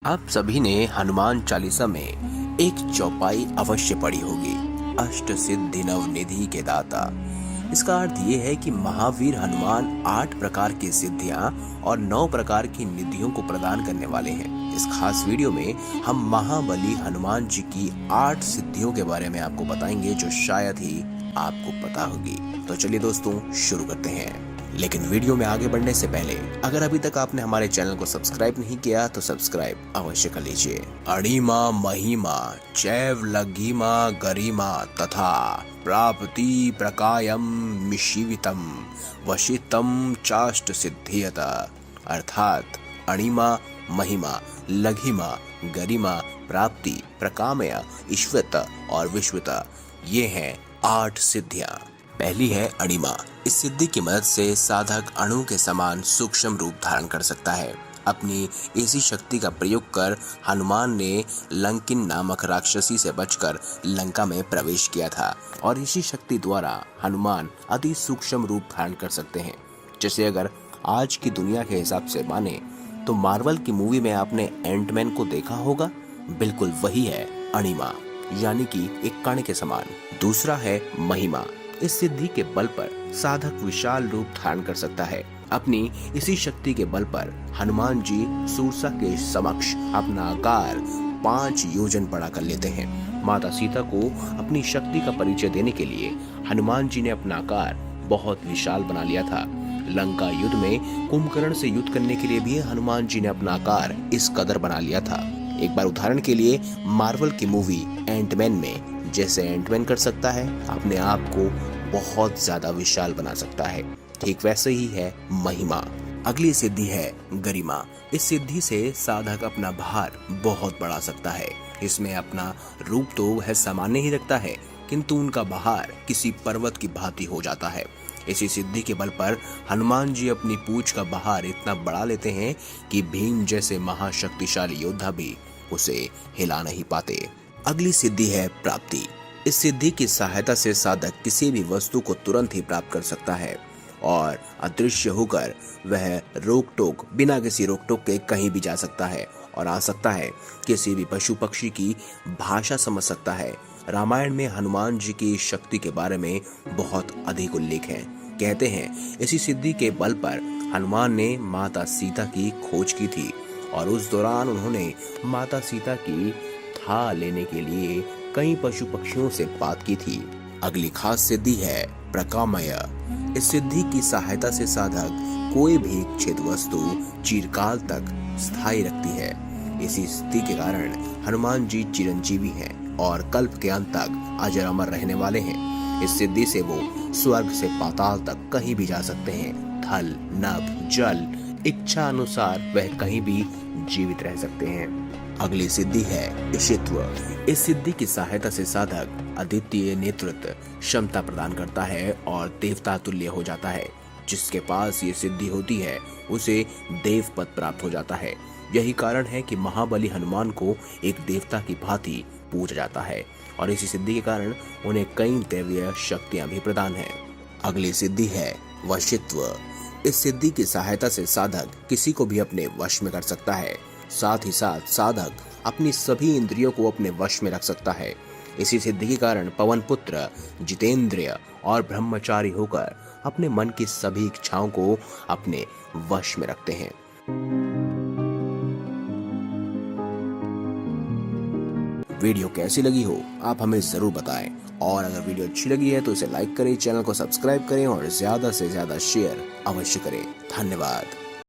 आप सभी ने हनुमान चालीसा में एक चौपाई अवश्य पढ़ी होगी, अष्ट सिद्धि नवनिधि के दाता। इसका अर्थ ये है कि महावीर हनुमान 8 प्रकार की सिद्धियां और 9 प्रकार की निधियों को प्रदान करने वाले हैं। इस खास वीडियो में हम महाबली हनुमान जी की 8 सिद्धियों के बारे में आपको बताएंगे जो शायद ही आपको पता होगी। तो चलिए दोस्तों शुरू करते हैं। लेकिन वीडियो में आगे बढ़ने से पहले अगर अभी तक आपने हमारे चैनल को सब्सक्राइब नहीं किया तो सब्सक्राइब अवश्य कर लीजिए। अणिमा महिमा चैव लघिमा गरिमा तथा प्राप्ति प्रकायम मिशीवितम वशितम चाष्ट सिद्धियत। अर्थात अणिमा महिमा लघिमा गरिमा प्राप्ति प्रकामय ईश्वत और विश्वत, ये हैं 8 सिद्धियां। पहली है अणिमा। इस सिद्धि की मदद से साधक अणु के समान सूक्ष्म रूप धारण कर सकता है। अपनी इसी शक्ति का प्रयोग कर हनुमान ने लंकिन नामक राक्षसी से बचकर लंका में प्रवेश किया था और इसी शक्ति द्वारा हनुमान अति सूक्ष्म रूप धारण कर सकते हैं। जैसे अगर आज की दुनिया के हिसाब से माने तो मार्वल की मूवी में आपने एंटमैन को देखा होगा, बिल्कुल वही है अणिमा, यानी कि एक कण के समान। दूसरा है महिमा। इस सिद्धि के बल पर साधक विशाल रूप धारण कर सकता है। अपनी इसी शक्ति के बल पर हनुमान जी सूरसा के समक्ष अपना आकार 5 योजन बड़ा कर लेते हैं। माता सीता को अपनी शक्ति का परिचय देने के लिए हनुमान जी ने अपना आकार बहुत विशाल बना लिया था। लंका युद्ध में कुंभकर्ण से युद्ध करने के लिए भी हनुमान जी ने अपना आकार इस कदर बना लिया था। एक बार उदाहरण के लिए मार्वल की मूवी एंटमैन में जैसे एंटमैन कर सकता है, अपने आप को बहुत ज्यादा विशाल बना सकता है, ठीक वैसे ही है महिमा। अगली सिद्धि है गरिमा। इस सिद्धि से साधक अपना भार बहुत बढ़ा सकता है। इसमें अपना रूप तो वह सामान्य ही रखता है, किंतु उनका भार किसी पर्वत की भांति हो जाता है। इसी सिद्धि के बल पर हनुमान जी अपनी पूंछ का भार इतना बढ़ा लेते हैं कि भीम जैसे महाशक्तिशाली योद्धा भी उसे हिला नहीं पाते। अगली सिद्धि है प्राप्ति। इस सिद्धि की सहायता से साधक किसी भी वस्तु को तुरंत ही प्राप्त कर सकता है और अदृश्य होकर वह रोक टोक बिना किसी रोक टोक के कहीं भी जा सकता है और आ सकता है। किसी भी पशु पक्षी की भाषा समझ सकता है। रामायण में हनुमान जी की शक्ति के बारे में बहुत अधिक उल्लेख है। कहते हैं इसी सिद्धि के बल पर हनुमान ने माता सीता की खोज की थी और उस दौरान उन्होंने माता सीता की था लेने के लिए कई पशु पक्षियों से बात की थी। अगली खास सिद्धि है प्रकामय। इस सिद्धि की सहायता से साधक कोई भी इच्छित वस्तु चिरकाल तक स्थायी रखती है। इसी स्थिति के कारण हनुमान जी चिरंजीवी हैं और कल्प के अंत तक अजर अमर रहने वाले हैं। इस सिद्धि से वो स्वर्ग से पाताल तक कहीं भी जा सकते हैं। थल नभ जल इच्छा अनुसार वह कहीं भी जीवित रह सकते हैं। अगली सिद्धि है ईशित्व। इस सिद्धि की सहायता से साधक अद्वितीय नेतृत्व क्षमता प्रदान करता है और देवता तुल्य हो जाता है। जिसके पास ये सिद्धि होती है उसे देव पद प्राप्त हो जाता है। यही कारण है कि महाबली हनुमान को एक देवता की भांति पूजा जाता है और इसी सिद्धि के कारण उन्हें कई दैवीय शक्तियां भी प्रदान है। अगली सिद्धि है वशित्व। इस सिद्धि की सहायता से साधक किसी को भी अपने वश में कर सकता है। साथ ही साथ साधक अपनी सभी इंद्रियों को अपने वश में रख सकता है। इसी सिद्धि के कारण पवन पुत्र जितेंद्रिय और ब्रह्मचारी होकर अपने मन की सभी इच्छाओं को अपने वश में रखते हैं। वीडियो कैसी लगी हो आप हमें जरूर बताएं और अगर वीडियो अच्छी लगी है तो इसे लाइक करें, चैनल को सब्सक्राइब करें और ज्यादा से ज्यादा शेयर अवश्य करें। धन्यवाद।